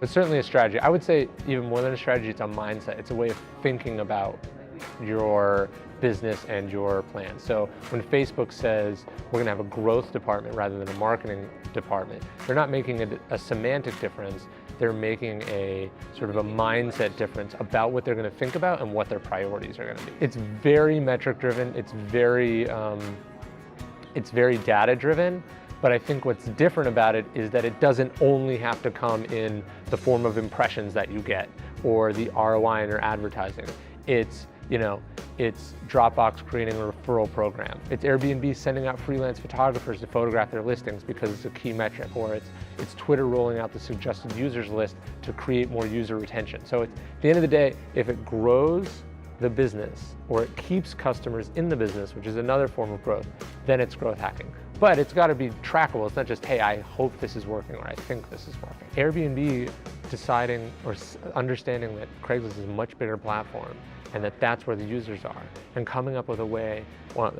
It's certainly a strategy. I would say even more than a strategy, it's a mindset. It's a way of thinking about your business and your plan. So when Facebook says we're going to have a growth department rather than a marketing department, they're not making a semantic difference. They're making a sort of a mindset difference about what they're going to think about and what their priorities are going to be. It's very metric driven. It's very data driven. But I think what's different about it is that it doesn't only have to come in the form of impressions that you get or the ROI in your advertising. It's Dropbox creating a referral program. It's Airbnb sending out freelance photographers to photograph their listings because it's a key metric. Or it's Twitter rolling out the suggested users list to create more user retention. So at the end of the day, if it grows the business or it keeps customers in the business, which is another form of growth, then it's growth hacking. But it's got to be trackable. It's not just, hey, I hope this is working or I think this is working. Airbnb deciding or understanding that Craigslist is a much bigger platform and that that's where the users are, and coming up with a way,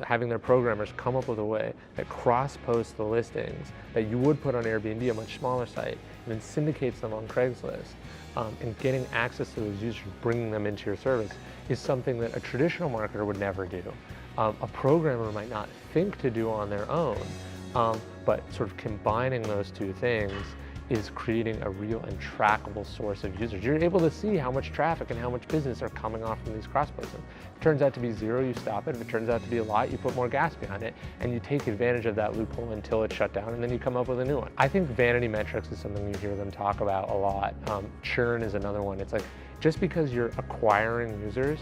having their programmers come up with a way that cross-posts the listings that you would put on Airbnb, a much smaller site, and then syndicates them on Craigslist, and getting access to those users, bringing them into your service, is something that a traditional marketer would never do. A programmer might not think to do on their own, but sort of combining those two things is creating a real and trackable source of users. You're able to see how much traffic and how much business are coming off from these cross-postings. If it turns out to be zero, you stop it. If it turns out to be a lot, you put more gas behind it, and you take advantage of that loophole until it's shut down, and then you come up with a new one. I think vanity metrics is something you hear them talk about a lot. Churn is another one. It's like, just because you're acquiring users,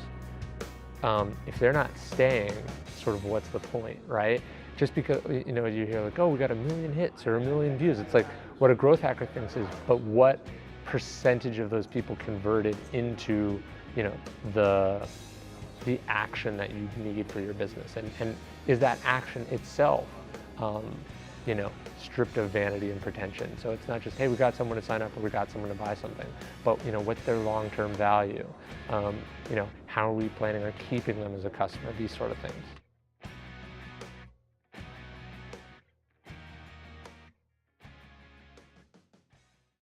if they're not staying, sort of what's the point, right? Just because, you hear like, oh, we got 1 million hits or 1 million views. It's like, what a growth hacker thinks is, but what percentage of those people converted into, the action that you need for your business? And is that action itself, stripped of vanity and pretension? So it's not just, hey, we got someone to sign up or we got someone to buy something, but what's their long-term value? How are we planning on keeping them as a customer? These sort of things.